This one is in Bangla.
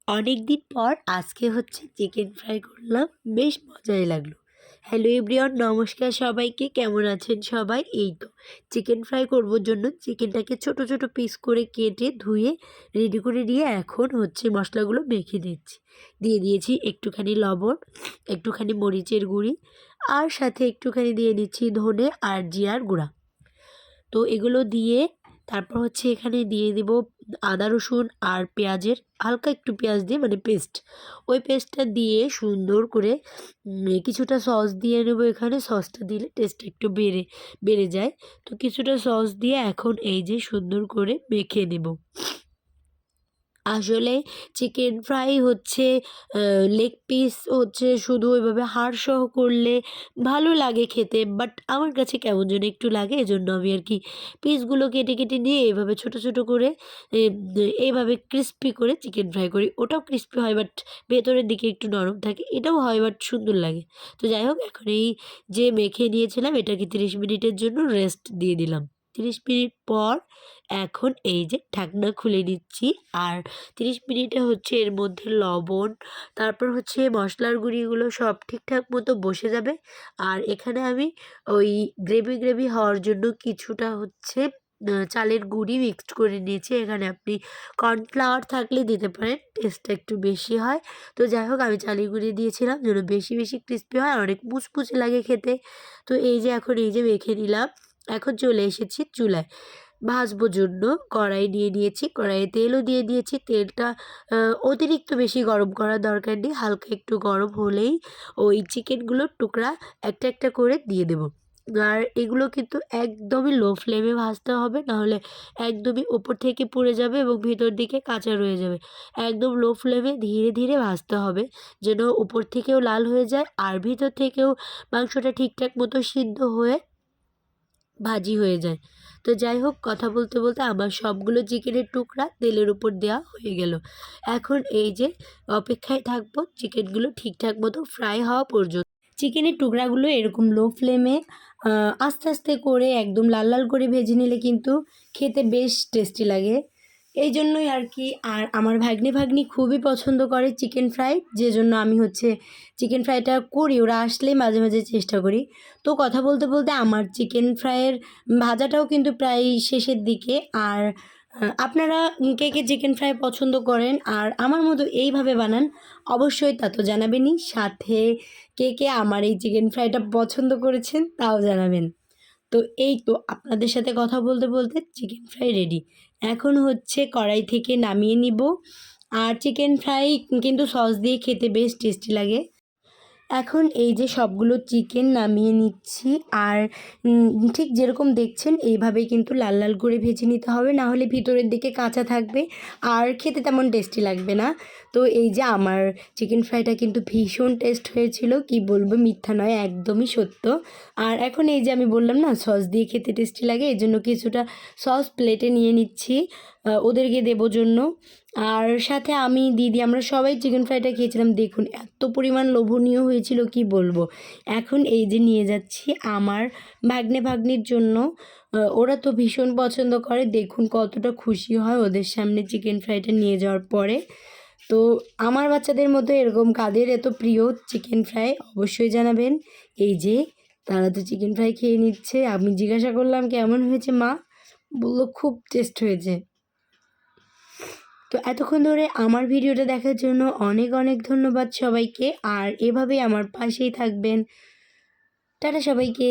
অনেক দিন পর আজকে হচ্ছে চিকেন ফ্রাই করলাম, বেশ মজাই লাগলো। হ্যালো এভরিওয়ান, নমস্কার সবাইকে। কেমন আছেন সবাই? এই তো চিকেন ফ্রাই করবার জন্য চিকেনটাকে ছোট ছোট পিস করে কেটে ধুয়ে রেডি করে নিয়ে এখন হচ্ছে মশলাগুলো মেখে দিচ্ছি। দিয়ে দিয়েছি একটুখানি লবণ, একটুখানি মরিচের গুঁড়ি, আর সাথে একটুখানি দিয়ে দিচ্ছি ধনে আর জিরার গুঁড়া। তো এগুলো দিয়ে তারপর হচ্ছে এখানে দিয়ে দিব আদা রসুন আর পেঁয়াজের হালকা একটু পেঁয়াজ দিয়ে মানে পেস্ট, ওই পেস্টটা দিয়ে সুন্দর করে কিছুটা সস দিয়ে নেবো। এখানে সসটা দিলে টেস্টটা একটু বেড়ে যায়। তো কিছুটা সস দিয়ে এখন এই যে সুন্দর করে মেখে নেব। আসলে চিকেন ফ্রাই হচ্ছে লেগ পিস হচ্ছে শুধু ওইভাবে হাড়সহ করলে ভালো লাগে খেতে, বাট আমার কাছে কেমন যেন একটু লাগে। এজন্য আমি আর কি পিসগুলো কেটে কেটে নিয়ে এভাবে ছোট ছোট করে এইভাবে ক্রিস্পি করে চিকেন ফ্রাই করি। ওটাও ক্রিস্পি হয়, বাট ভেতরের দিকে একটু নরম থাকে, এটাও হয়, বাট সুন্দর লাগে। তো যাই হোক, এখন এই যে মেখে নিয়েছিলাম এটাকে 30 মিনিটের জন্য রেস্ট দিয়ে দিলাম। 30 মিনিট পর এখন এই যে ঢাকনা খুলে দিচ্ছি। আর 30 মিনিটে হচ্ছে এর মধ্যে লবণ, তারপর হচ্ছে মশলার গুঁড়িগুলো সব ঠিকঠাক মতো বসে যাবে। আর এখানে আমি ওই গ্রেভি গ্রেভি হওয়ার জন্য কিছুটা হচ্ছে চালের গুঁড়ি মিক্সড করে নিয়েছি। এখানে আপনি কর্নফ্লাওয়ার থাকলে দিতে পারেন, টেস্টটা একটু বেশি হয়। তো যাই হোক, আমি চালের গুঁড়ি দিয়েছিলাম যেন বেশি বেশি ক্রিস্পি হয়, অনেক মুচমুচে লাগে খেতে। তো এই যে এখন এই যে মেখে নিলাম, এখন চলে এসেছি চুলায় ভাজবো জন্য। কড়াই নিয়ে নিয়েছি, কড়াইয়ে তেলও দিয়ে দিয়েছি। তেলটা অতিরিক্ত বেশি গরম করার দরকার নেই, হালকা একটু গরম হলেই ওই চিকেনগুলোর টুকরা একটা একটা করে দিয়ে দেবো। আর এগুলো কিন্তু একদমই লো ফ্লেমে ভাজতে হবে, নাহলে একদমই ওপর থেকে পুড়ে যাবে এবং ভিতর দিকে কাঁচা রয়ে যাবে। একদম লো ফ্লেমে ধীরে ধীরে ভাজতে হবে, যেন উপর থেকেও লাল হয়ে যায় আর ভিতর থেকেও মাংসটা ঠিকঠাক মতো সিদ্ধ হয়ে ভাজি হয়ে যায়। তো যাই হোক, কথা বলতে বলতে আমার সবগুলো চিকেনের টুকরা তেলের উপর দেওয়া হয়ে গেল। এখন এই যে অপেক্ষায় থাকবো চিকেনগুলো ঠিকঠাক মতো ফ্রাই হওয়া পর্যন্ত। চিকেনের টুকরাগুলো এরকম লো ফ্লেমে আস্তে আস্তে করে একদম লাল লাল করে ভেজে নিলে কিন্তু খেতে বেশ টেস্টি লাগে। এই জন্যই আর কি। আর আমার ভাগ্নি খুবই পছন্দ করে চিকেন ফ্রাই, যে জন্য আমি হচ্ছে চিকেন ফ্রাইটা করি, ওরা আসলেই মাঝে মাঝে চেষ্টা করি। তো কথা বলতে বলতে আমার চিকেন ফ্রাইয়ের ভাজাটাও কিন্তু প্রায় শেষের দিকে। আর আপনারা কে কে চিকেন ফ্রাই পছন্দ করেন আর আমার মতো এইভাবে বানান, অবশ্যই তা তো জানাবেনই। সাথে কে কে আমার এই চিকেন ফ্রাইটা পছন্দ করেছেন তাও জানাবেন। তো এই তো আপনাদের সাথে কথা বলতে বলতে চিকেন ফ্রাই রেডি। এখন হচ্ছে কড়াই থেকে নামিয়ে নিব। আর চিকেন ফ্রাই কিন্তু সস দিয়ে খেতে বেশ টেস্টি লাগে। এখন এই যে সবগুলো চিকেন নামিয়ে নিচ্ছি। আর ঠিক যেরকম দেখছেন এইভাবেই কিন্তু লাল লাল করে ভেজে নিতে হবে, না হলে ভিতরের দিকে কাঁচা থাকবে আর খেতে তেমন টেস্টি লাগবে না। তো এই যে আমার চিকেন ফ্রাইটা কিন্তু ভীষণ টেস্ট হয়েছিল, কি বলবো, মিথ্যা নয়, একদমই সত্য। আর এখন এই যে আমি বললাম না সস দিয়ে খেতে টেস্টি লাগে, এই জন্য কিছুটা সস প্লেটে নিয়ে নিচ্ছি ওদেরকে দেবো জন্য। আর সাথে আমি দিদি আমরা সবাই চিকেন ফ্রাইটা খেয়েছিলাম। দেখুন এত পরিমাণ লোভনীয় হয়েছিল কি বলবো। এখন এই যে নিয়ে যাচ্ছি আমার ভাগ্নির জন্য। ওরা তো ভীষণ পছন্দ করে, দেখুন কতটা খুশি হয় ওদের সামনে চিকেন ফ্রাইটা নিয়ে যাওয়ার পরে। তো আমার বাচ্চাদের মতো এরকম কাদের এত প্রিয় চিকেন ফ্রাই অবশ্যই জানাবেন। এই যে তারা তো চিকেন ফ্রাই খেয়ে নিচ্ছে, আমি জিজ্ঞাসা করলাম কেমন হয়েছে মা, বললো খুব টেস্ট হয়েছে। তো এতক্ষণ ধরে আমার ভিডিওটা দেখার জন্য অনেক অনেক ধন্যবাদ সবাইকে। আর এভাবেই আমার পাশেই থাকবেন। টাটা সবাইকে।